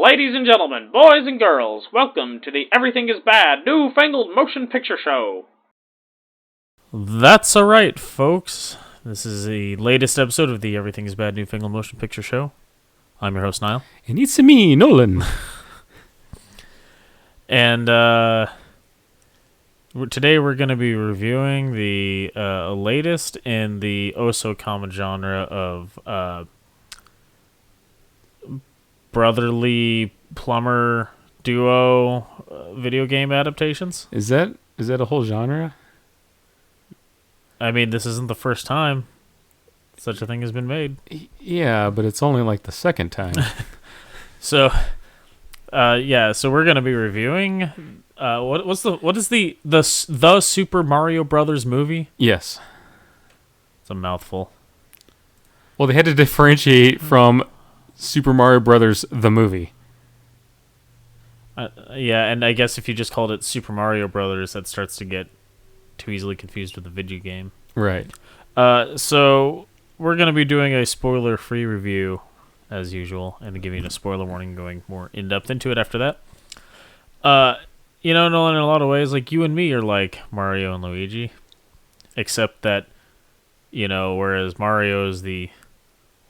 Ladies and gentlemen, boys and girls, welcome to the Everything is Bad New Fangled Motion Picture Show. That's alright, folks. This is the latest episode of the Everything is Bad New Fangled Motion Picture Show. I'm your host, Niall. And it's me, Nolan. And today we're going to be reviewing the latest in the oh-so-common genre of brotherly plumber duo video game adaptations. Is that a whole genre? I mean, this isn't the first time such a thing has been made. Yeah, but it's only like the second time. So we're gonna be reviewing. What is the Super Mario Brothers movie? Yes. It's a mouthful. Well, they had to differentiate from Super Mario Brothers the movie. And I guess if you just called it Super Mario Brothers, that starts to get too easily confused with the video game. Right. So we're going to be doing a spoiler-free review, as usual, and giving a spoiler warning, going more in-depth into it after that. Nolan, in a lot of ways, like, you and me are like Mario and Luigi, except that, whereas Mario is the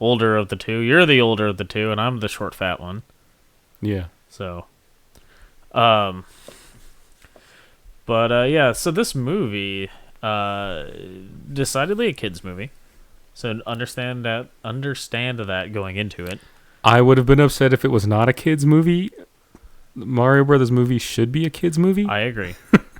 older of the two, you're the older of the two, and I'm the short, fat one. Yeah. So, so this movie, decidedly a kid's movie. So understand that going into it. I would have been upset if it was not a kid's movie. Mario Brothers movie should be a kid's movie. I agree.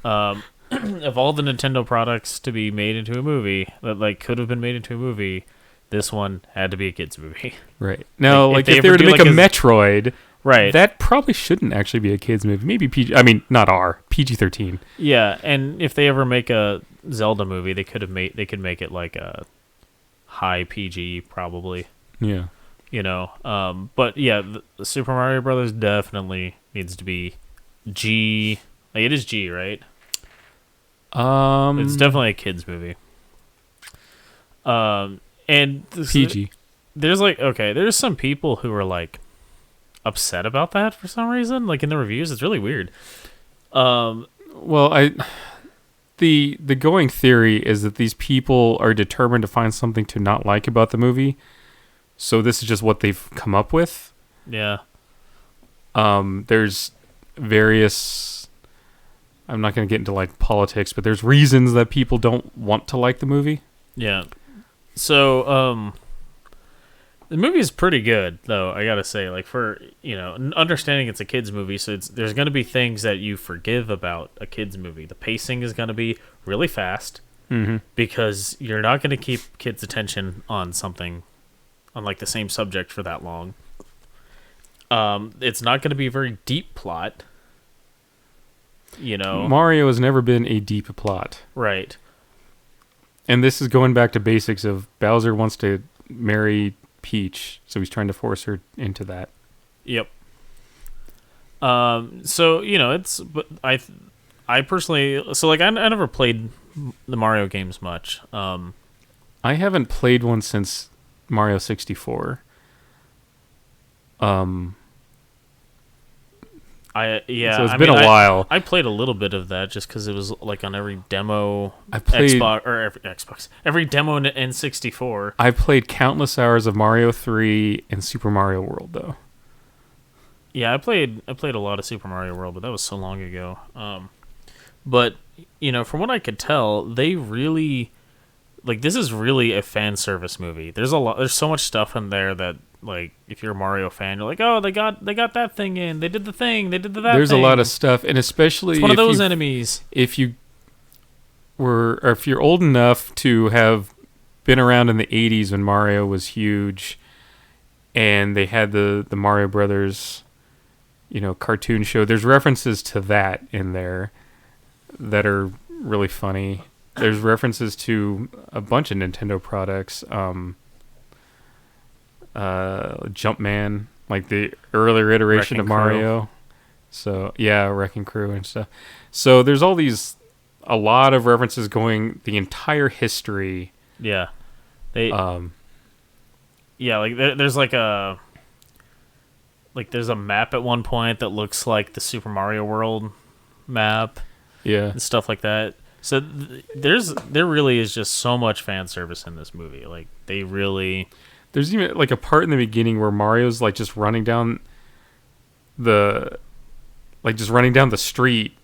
Of all the Nintendo products to be made into a movie, that could have been made into a movie, this one had to be a kid's movie. Right. Now, if they were to do make a Metroid, right, that probably shouldn't actually be a kid's movie. Maybe not PG-13. Yeah, and if they ever make a Zelda movie, they could make it like a high PG, probably. Yeah. But yeah, the Super Mario Brothers definitely needs to be G. Like, it is G, right? It's definitely a kids movie. And PG. There's some people who are like upset about that for some reason. Like, in the reviews, it's really weird. The going theory is that these people are determined to find something to not like about the movie. So this is just what they've come up with. Yeah. There's various, I'm not going to get into like politics, but there's reasons that people don't want to like the movie. Yeah. So, the movie is pretty good, though, I gotta say. Like, for, understanding it's a kid's movie, so there's going to be things that you forgive about a kid's movie. The pacing is going to be really fast, because you're not going to keep kids' attention on something, on, like, the same subject for that long. It's not going to be a very deep plot, Mario has never been a deep plot. Right. And this is going back to basics of Bowser wants to marry Peach, so he's trying to force her into that. Yep. But I personally, I never played the Mario games much. I haven't played one since Mario 64. So it's been a while. I played a little bit of that just because it was like on every demo. Every demo in N64. I played countless hours of Mario 3 and Super Mario World, though. Yeah, I played a lot of Super Mario World, but that was so long ago. But from what I could tell, they really, like, this is really a fan service movie. There's so much stuff in there that, like, if you're a Mario fan, you're like, oh, they got that thing in. They did the thing. They did that. There's thing. A lot of stuff, and especially it's one of those enemies. If you're old enough to have been around in the 80s when Mario was huge, and they had the Mario Brothers, cartoon show. There's references to that in there that are really funny. There's references to a bunch of Nintendo products. Jumpman, like the earlier iteration Wrecking of Mario. Crew. So yeah, Wrecking Crew and stuff. So there's a lot of references going the entire history. Yeah, there's like a like there's a map at one point that looks like the Super Mario World map Yeah. and stuff like that. So there really is just so much fan service in this movie. Like they really. There's even like a part in the beginning where Mario's like just running down the street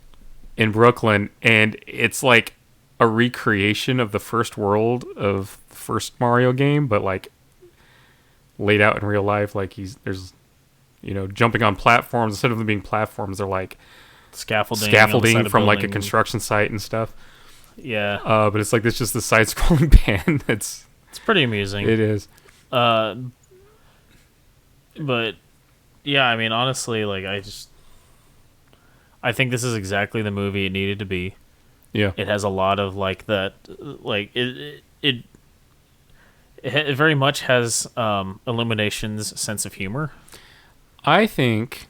in Brooklyn, and it's like a recreation of the first world of the first Mario game, but like laid out in real life. Like there's jumping on platforms. Instead of them being platforms, they're like scaffolding from like a construction site and stuff. Yeah. But it's like it's just the side-scrolling pan. It's pretty amusing. It is. But yeah, I mean, honestly, like I think this is exactly the movie it needed to be. Yeah. It has a lot of like that, like it very much has Illumination's sense of humor. I think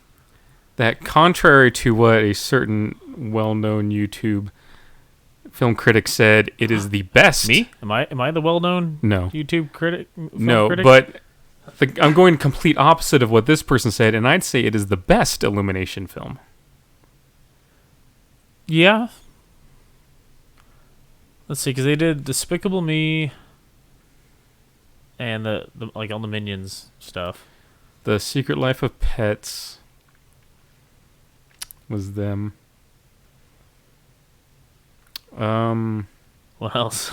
that contrary to what a certain well-known YouTube film critic said, it is the best. Me? Am I the well-known YouTube critic? No, critic? but I'm going complete opposite of what this person said, and I'd say it is the best Illumination film. Yeah. Let's see, because they did Despicable Me and the like all the Minions stuff. The Secret Life of Pets was them. What else?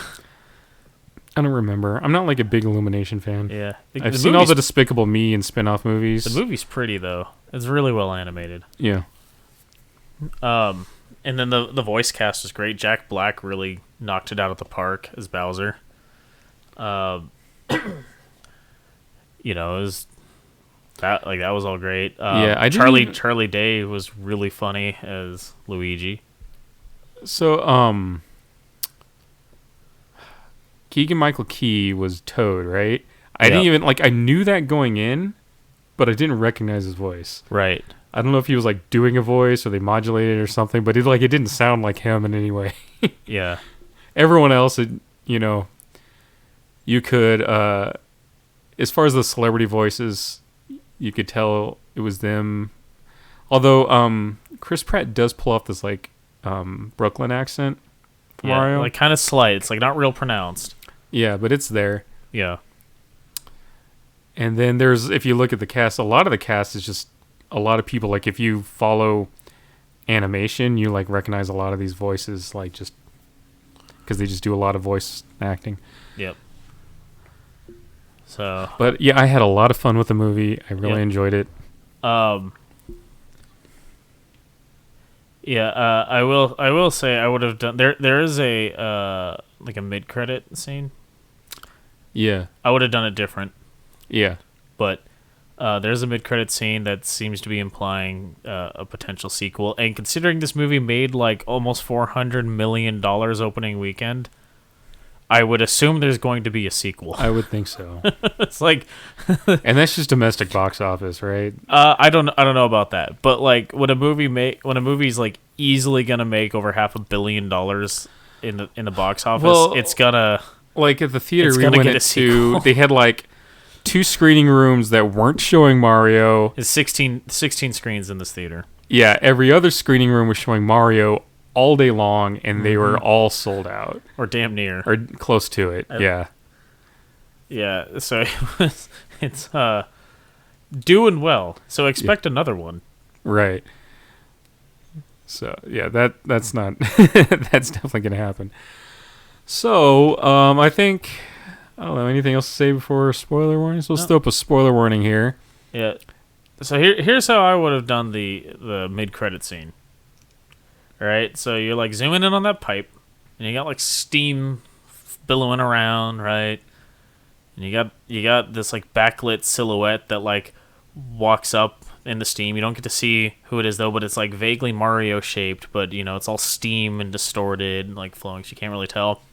I don't remember. I'm not like a big Illumination fan. Yeah. I've seen all the Despicable Me and spin-off movies. The movie's pretty, though. It's really well animated. Yeah. And then the voice cast is great. Jack Black really knocked it out of the park as Bowser. It was that was all great. Yeah, Charlie Day was really funny as Luigi. So, Keegan-Michael Key was Toad, right? I didn't even I knew that going in, but I didn't recognize his voice. Right. I don't know if he was like doing a voice or they modulated it or something, but it didn't sound like him in any way. Yeah. Everyone else, you could, as far as the celebrity voices, you could tell it was them. Although Chris Pratt does pull off this Brooklyn accent for Mario. Like kind of slight. It's like not real pronounced. Yeah, but it's there. Yeah. And then if you look at the cast, a lot of the cast is just a lot of people. Like if you follow animation, you recognize a lot of these voices, just because they just do a lot of voice acting. Yep. So. But yeah, I had a lot of fun with the movie. I really enjoyed it. Yeah, I will say I would have done there is a a mid-credit scene. Yeah. I would have done it different. Yeah. But there's a mid-credit scene that seems to be implying a potential sequel, and considering this movie made almost $400 million opening weekend, I would assume there's going to be a sequel. I would think so. It's and that's just domestic box office, right? I don't know about that, but when a movie's easily gonna make over $500 million in the box office, it's gonna at the theater we went to. They had 2 screening rooms that weren't showing Mario. It's 16 screens in this theater. Yeah, every other screening room was showing Mario all day long, and they were all sold out. Or damn near. Or close to it, yeah. Yeah, so it's doing well. So expect another one. Right. So, yeah, that's not... that's definitely going to happen. So, I think... I don't know, anything else to say before spoiler warnings? We'll throw up a spoiler warning here. Yeah. So here's how I would have done the mid-credit scene. All right, so you're zooming in on that pipe, and you got steam billowing around, right? And you got this backlit silhouette that walks up in the steam. You don't get to see who it is though, but it's vaguely Mario shaped, but it's all steam and distorted and flowing, so you can't really tell.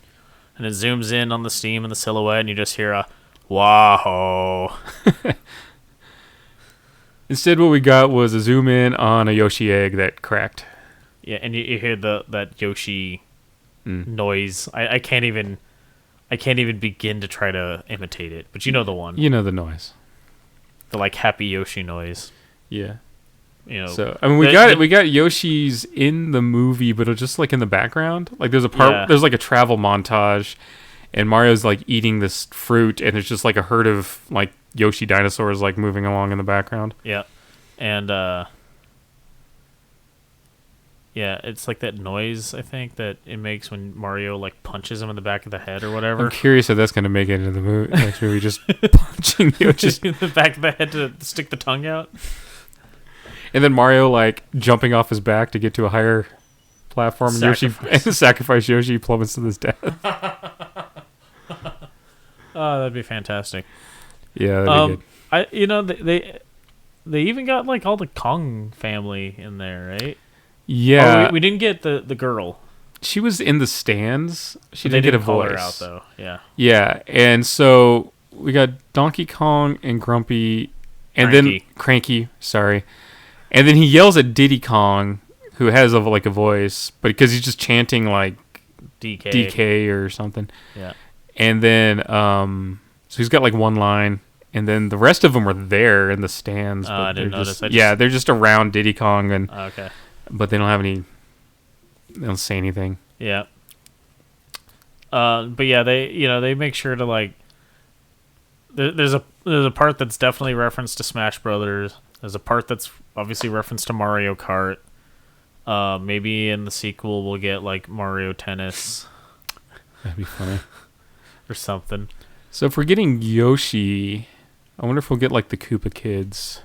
And it zooms in on the steam and the silhouette, and you just hear a wow. Instead, what we got was a zoom in on a Yoshi egg that cracked. Yeah, and you hear that Yoshi noise. I can't even begin to try to imitate it, but you know the one. You know the noise. The happy Yoshi noise. Yeah. You know, So I mean, we got Yoshi's in the movie, but it's just like in the background. Like there's a part, there's like a travel montage, and Mario's like eating this fruit, and it's just like a herd of like Yoshi dinosaurs like moving along in the background. Yeah, and yeah, it's like that noise I think that it makes when Mario like punches him in the back of the head or whatever. I'm curious if that's gonna make it into the next movie, just punching Yoshi in the back of the head to stick the tongue out. And then Mario like jumping off his back to get to a higher platform, and Yoshi sacrifice Yoshi plummets to his death. Oh, that'd be fantastic. Yeah, that'd be good. They even got like all the Kong family in there, right? Yeah, we didn't get the girl. She was in the stands. She They didn't get a call voice her out though. Yeah. Yeah, and so we got Donkey Kong and Grumpy, and then Cranky. Sorry. And then he yells at Diddy Kong, who has a voice, but because he's just chanting like DK or something. Yeah. And then so he's got like one line, and then the rest of them are there in the stands. But I didn't notice. They're just around Diddy Kong, and okay. But they don't have any. They don't say anything. Yeah. But yeah, they make sure to like. There's a part that's definitely referenced to Smash Brothers. There's a part that's obviously referenced to Mario Kart. Maybe in the sequel we'll get like Mario Tennis. That'd be funny. Or something. So if we're getting Yoshi, I wonder if we'll get like the Koopa Kids.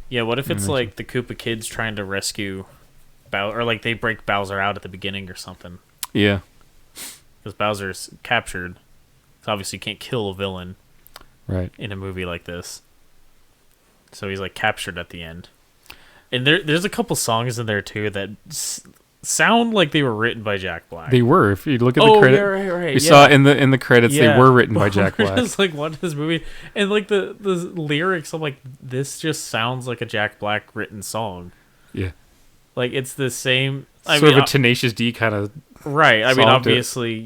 Yeah, what if it's like the Koopa Kids trying to rescue Bowser, or like they break Bowser out at the beginning or something? Yeah. Because Bowser's captured. So obviously can't kill a villain. Right. In a movie like this. So he's like captured at the end. And there's a couple songs in there too that sound like they were written by Jack Black. They were. If you look at the credits. Yeah, right. We saw in the credits they were written by Jack Black. Just like watch this movie and like the lyrics, I'm like, this just sounds like a Jack Black written song. Yeah. Like it's the same sort of a Tenacious D kind of. Right. I mean obviously,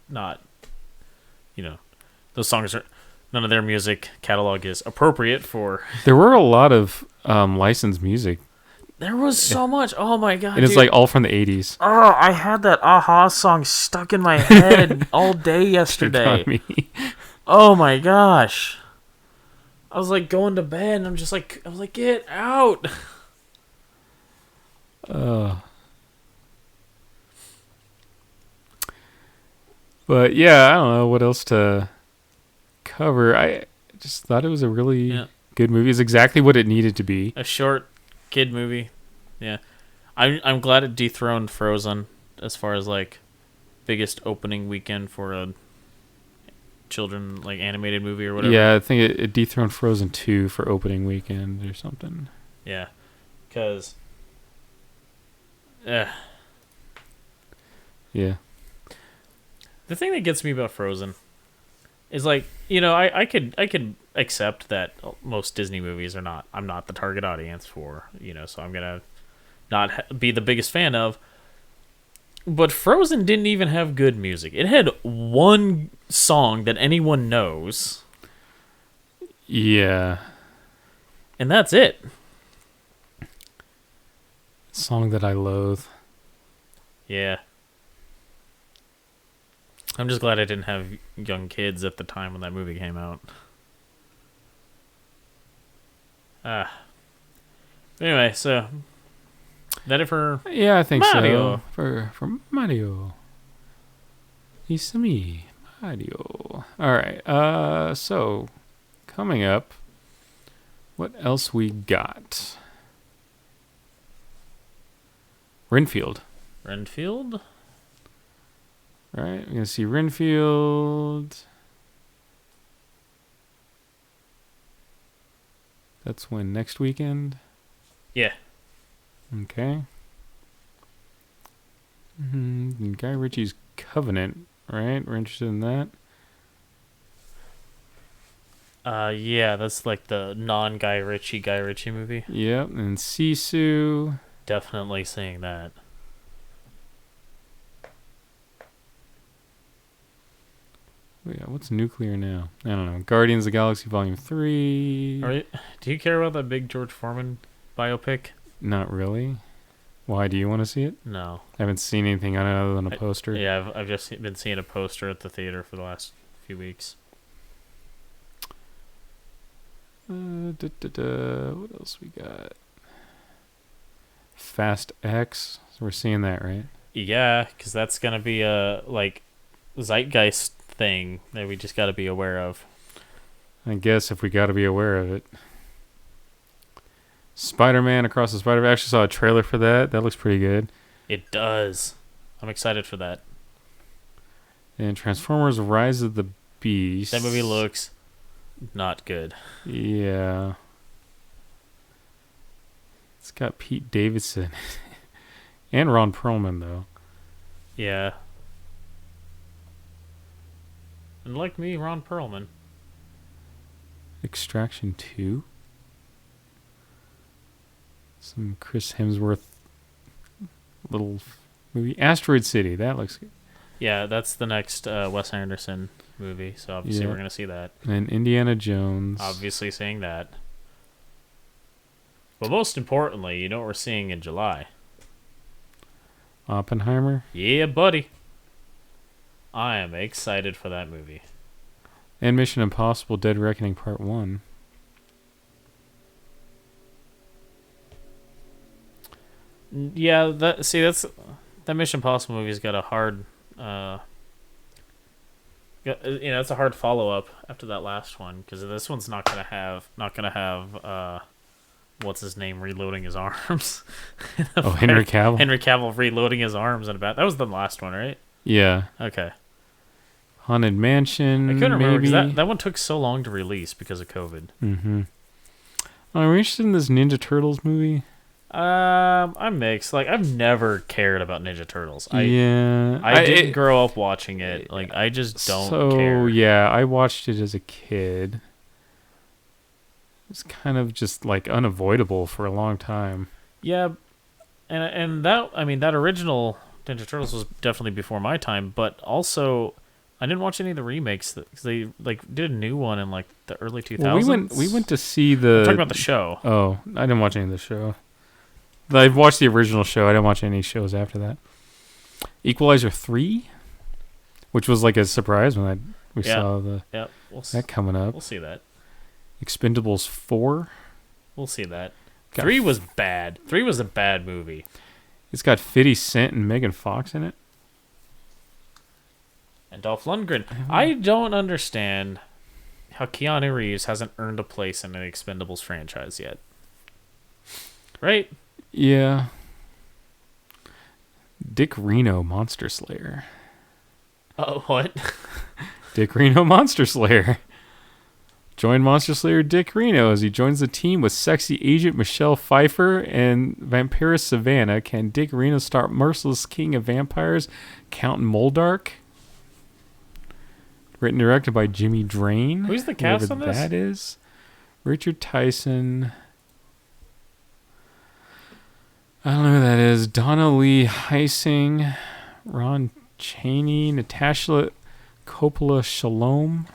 not those songs are none of their music catalog is appropriate for. There were a lot of licensed music. There was so much. Oh my god! And it's like all from the 80s. Oh, I had that Aha song stuck in my head all day yesterday. Oh my gosh! I was like going to bed, and I was like, get out. But yeah, I don't know what else to cover. I just thought it was a really good movie. It's exactly what it needed to be. A short kid movie. Yeah. I'm glad it dethroned Frozen as far as like biggest opening weekend for a children like animated movie or whatever. Yeah, I think it dethroned Frozen 2 for opening weekend or something. Yeah. Cuz Yeah. The thing that gets me about Frozen is like, I could accept that most Disney movies I'm not the target audience for, so I'm going to not be the biggest fan of. But Frozen didn't even have good music. It had one song that anyone knows. Yeah. And that's it. Song that I loathe. Yeah. I'm just glad I didn't have young kids at the time when that movie came out. Anyway, so that it for I think Mario. So. For Mario. It's me, Mario. All right. So coming up, what else we got? Renfield. Right, we're gonna see Renfield. That's when, next weekend? Yeah. Okay. Guy Ritchie's Covenant, right? We're interested in that. Yeah, that's like the non-Guy Ritchie movie. Yep, and Sisu. Definitely seeing that. Yeah, what's nuclear now? I don't know. Guardians of the Galaxy Volume 3. Do you care about that big George Foreman biopic? Not really. Why, do you want to see it? No. I haven't seen anything on it other than a poster. Yeah, I've just been seeing a poster at the theater for the last few weeks. What else we got? Fast X. So we're seeing that, right? Yeah, because that's gonna be a zeitgeist thing that we just got to be aware of. I guess if we got to be aware of it. Spider-Man Across the Spider-Verse. I actually saw a trailer for that. That looks pretty good. It does. I'm excited for that. And Transformers Rise of the Beast. That movie looks not good. Yeah. It's got Pete Davidson and Ron Perlman, though. Yeah. And like me, Ron Perlman. Extraction 2. Some Chris Hemsworth little movie. Asteroid City. That looks good. Yeah, that's the next Wes Anderson movie, so obviously we're going to see that. And Indiana Jones. Obviously seeing that. But most importantly, you know what we're seeing in July? Oppenheimer. Yeah, buddy. I am excited for that movie. And Mission Impossible Dead Reckoning Part 1. Yeah, that Mission Impossible movie's got a hard it's a hard follow-up after that last one, because this one's not gonna have what's his name reloading his arms. Henry Cavill. Henry Cavill reloading his arms in a bat. That was the last one, right? Yeah. Okay. Haunted Mansion. I couldn't remember maybe. because that one took so long to release because of COVID. Mm-hmm. Are we interested in this Ninja Turtles movie? I'm mixed. Like, I've never cared about Ninja Turtles. I didn't grow up watching it. Like, I just don't care. So, yeah, I watched it as a kid. It's kind of just, like, unavoidable for a long time. Yeah, and that original Ninja Turtles was definitely before my time, but also I didn't watch any of the remakes because they did a new one in like the early 2000s. Well, we went to see the... I'm talking about the show. Oh, I didn't watch any of the show. I've watched the original show. I didn't watch any shows after that. Equalizer 3, which was like a surprise when we saw that coming up. We'll see that. Expendables 4. We'll see that. 3 was bad. 3 was a bad movie. It's got 50 Cent and Megan Fox in it. And Dolph Lundgren. I don't understand how Keanu Reeves hasn't earned a place in an Expendables franchise yet. Right? Yeah. Dick Reno, Monster Slayer. Oh, what? Dick Reno, Monster Slayer. Join Monster Slayer Dick Reno as he joins the team with sexy agent Michelle Pfeiffer and vampiress Savannah. Can Dick Reno start merciless king of vampires, Count Moldark? Written and directed by Jimmy Drain. Who's the cast on this? That is Richard Tyson. I don't know who that is. Donna Lee Heising, Ron Chaney, Natasha Coppola Shalom.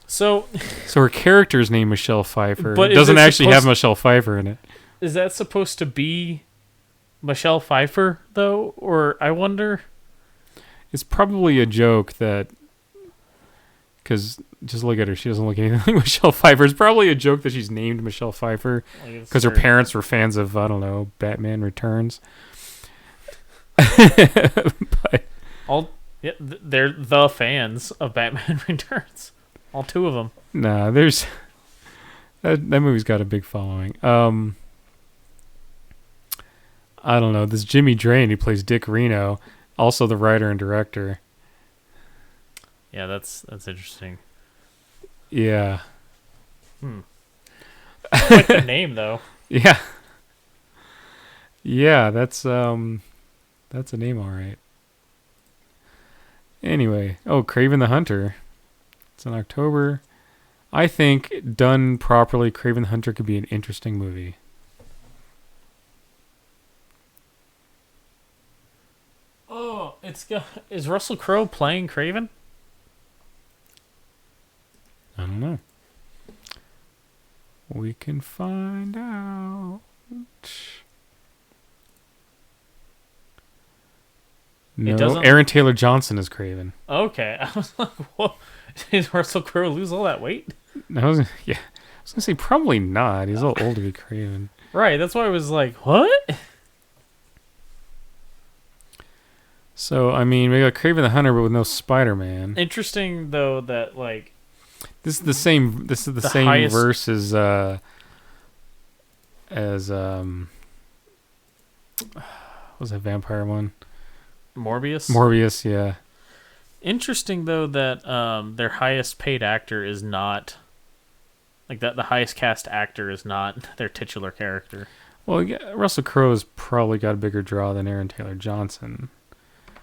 So her character's name is Michelle Pfeiffer. But it doesn't actually have Michelle Pfeiffer in it. Is that supposed to be Michelle Pfeiffer, though? Or I wonder... It's probably a joke that... Because just look at her. She doesn't look anything like Michelle Pfeiffer. It's probably a joke that she's named Michelle Pfeiffer because her parents were fans of, I don't know, Batman Returns. But they're the fans of Batman Returns. All two of them. Nah, there's... That movie's got a big following. I don't know. This Jimmy Drain, he plays Dick Reno, also the writer and director. Yeah, that's interesting. Yeah. I like the name though. Yeah. Yeah, that's a name, all right. Anyway, Kraven the Hunter. It's in October. I think done properly, Kraven the Hunter could be an interesting movie. Is Russell Crowe playing Kraven? don't know. We can find out. No, doesn't- Aaron Taylor Johnson is Craven. Okay. I was like, whoa. Did Russell Crowe lose all that weight? I was gonna say probably not. He's a little old to be Craven. Right, that's why I was like, what? So I mean, we got Craven the Hunter, but with no Spider-Man. Interesting though that like This is the same. This is the same highest- verse as what was that vampire one? Morbius. Morbius, yeah. Interesting though that their highest paid actor is not like that. The highest cast actor is not their titular character. Well, yeah, Russell Crowe's probably got a bigger draw than Aaron Taylor Johnson.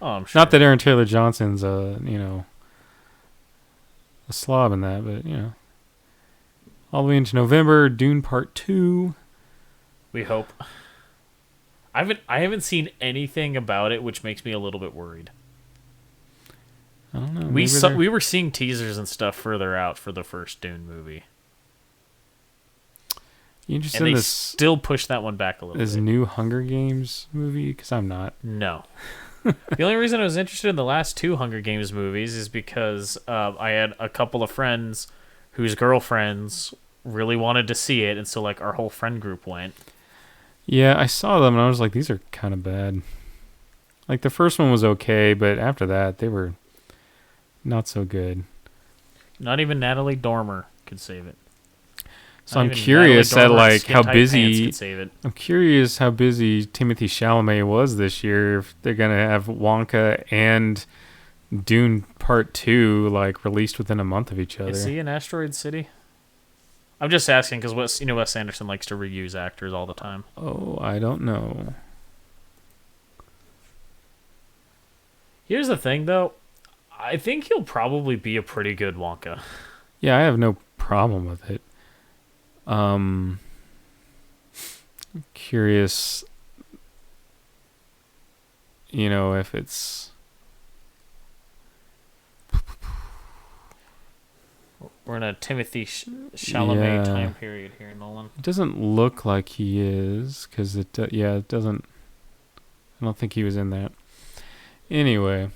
Oh, I'm sure. Not that Aaron Taylor Johnson's a slob in that, but all the way into November, Dune Part 2. We hope. I haven't seen anything about it, which makes me a little bit worried. I don't know. We were seeing teasers and stuff further out for the first Dune movie, You interested and in they this still pushed that one back a little bit. new Hunger Games movie? Because I'm not. No. The only reason I was interested in the last two Hunger Games movies is because I had a couple of friends whose girlfriends really wanted to see it, and so like our whole friend group went. Yeah, I saw them and I was like, these are kind of bad. Like the first one was okay, but after that, they were not so good. Not even Natalie Dormer could save it. So Not I'm even curious Natalie at Dormer in like how skin-tight pants busy. could save it. I'm curious how busy Timothée Chalamet was this year. If they're gonna have Wonka and Dune Part 2 like released within a month of each other. Is he in Asteroid City? I'm just asking because Wes Anderson likes to reuse actors all the time. Oh, I don't know. Here's the thing, though. I think he'll probably be a pretty good Wonka. Yeah, I have no problem with it. Curious, if it's. We're in a Timothy Chalamet Yeah. time period here, Nolan. It doesn't look like he is, because it doesn't. I don't think he was in that. Anyway,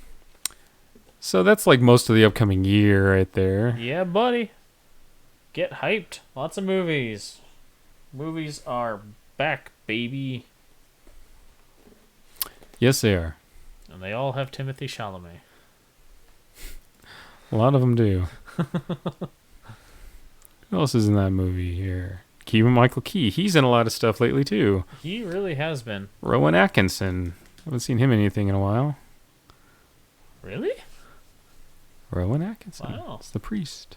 so that's like most of the upcoming year right there. Yeah, buddy. Get hyped. Lots of movies. Movies are back, baby. Yes, they are. And they all have Timothy Chalamet. A lot of them do. Who else is in that movie here? Keegan-Michael Key. He's in a lot of stuff lately too. He really has been. Rowan Atkinson. Haven't seen him in anything in a while. Really? Rowan Atkinson. Wow. It's the priest.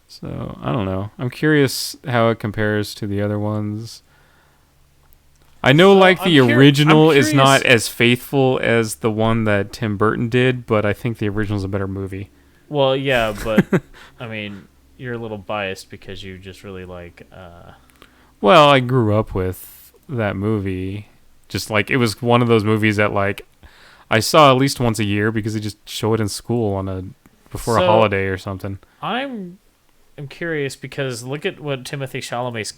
So, I don't know. I'm curious how it compares to the other ones. I know, the original is not as faithful as the one that Tim Burton did, but I think the original's a better movie. Well, yeah, but, I mean, you're a little biased because you just really like... Well, I grew up with that movie. Just, it was one of those movies that, I saw at least once a year because they just show it in school before a holiday or something. I'm curious because look at what Timothy Chalamet's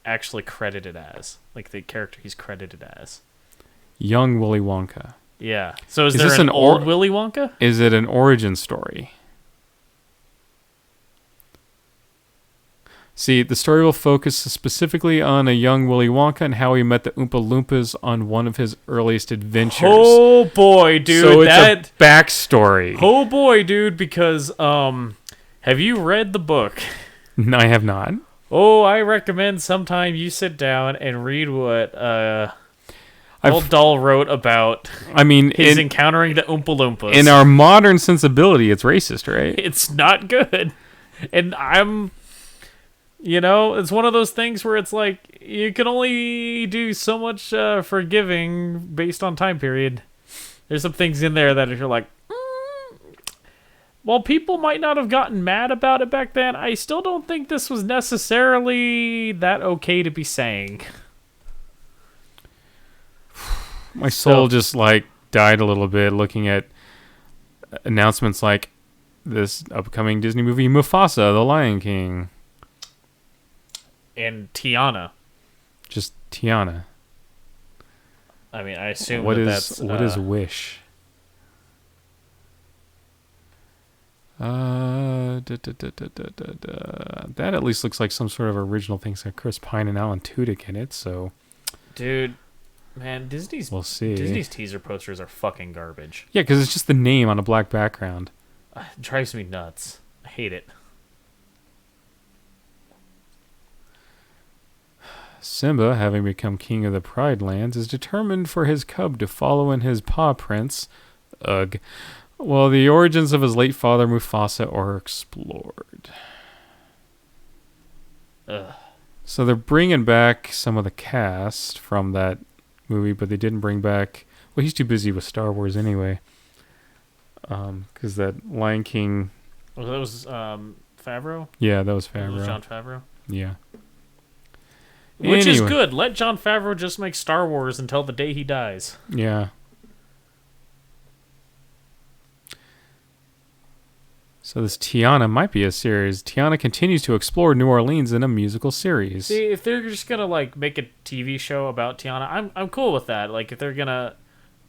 actually credited as. Like, the character he's credited as. Young Willy Wonka. Yeah. So is this there an an old Willy Wonka? Is it an origin story? See, the story will focus specifically on a young Willy Wonka and how he met the Oompa Loompas on one of his earliest adventures. Oh boy, dude. So it's a backstory. Oh boy, dude, because have you read the book? No, I have not. Oh, I recommend sometime you sit down and read what Roald Dahl wrote about his encountering the Oompa Loompas. In our modern sensibility, it's racist, right? It's not good. And it's one of those things where it's like, you can only do so much forgiving based on time period. There's some things in there that if you're like, while people might not have gotten mad about it back then, I still don't think this was necessarily that okay to be saying. My soul just died a little bit looking at announcements like this upcoming Disney movie, Mufasa, The Lion King. And Tiana. Just Tiana. I mean, I assume What that's... What is Wish? That at least looks like some sort of original thing. It's got Chris Pine and Alan Tudyk in it, so... Dude, man, We'll see. Disney's teaser posters are fucking garbage. Yeah, because it's just the name on a black background. It drives me nuts. I hate it. Simba, having become king of the Pride Lands, is determined for his cub to follow in his paw prints. Ugh. Well, the origins of his late father, Mufasa, are explored. Ugh. So they're bringing back some of the cast from that movie, but they didn't bring back... Well, he's too busy with Star Wars anyway. Because that Lion King... Well, that was Favreau? Yeah, that was Favreau. That was Jon Favreau? Yeah. Which is Anyway. good. Let Jon Favreau just make Star Wars until the day he dies. Yeah. So this Tiana might be a series. Tiana continues to explore New Orleans in a musical series. See, if they're just gonna like make a TV show about Tiana, I'm cool with that. Like if they're gonna,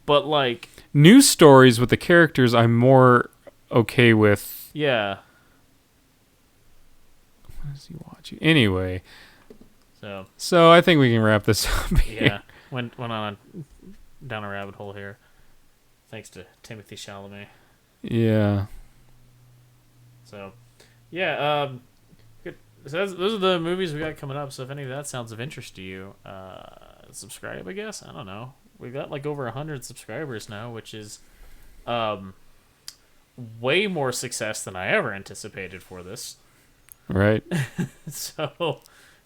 but like News stories with the characters, I'm more okay with. yeah. What is he watching? Anyway, So I think we can wrap this up here. yeah, went on down a rabbit hole here. Thanks to Timothy Chalamet. Yeah. So, yeah, good. So those are the movies we got coming up. So if any of that sounds of interest to you, subscribe, I guess. I don't know. We've got like over 100 subscribers now, which is way more success than I ever anticipated for this. Right. So,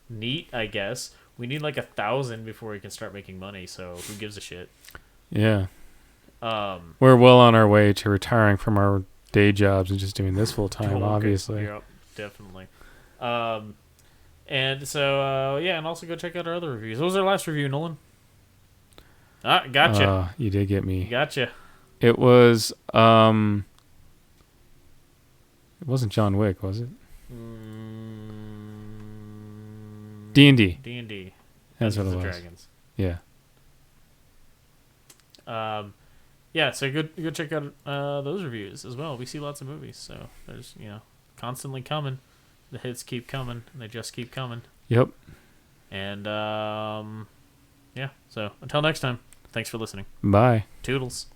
neat, I guess. We need like 1,000 before we can start making money, so who gives a shit? Yeah. We're well on our way to retiring from our day jobs and just doing this full time, obviously. Yep, definitely. And so, yeah, and also go check out our other reviews. What was our last review, Nolan? Ah, gotcha. You did get me. Gotcha. It was, it wasn't John Wick, was it? D&D. D&D. That's what it Dungeons and was. Dragons. Yeah. Yeah, so go check out those reviews as well. We see lots of movies, so there's, constantly coming. The hits keep coming, and they just keep coming. Yep. And, yeah, so until next time, thanks for listening. Bye. Toodles.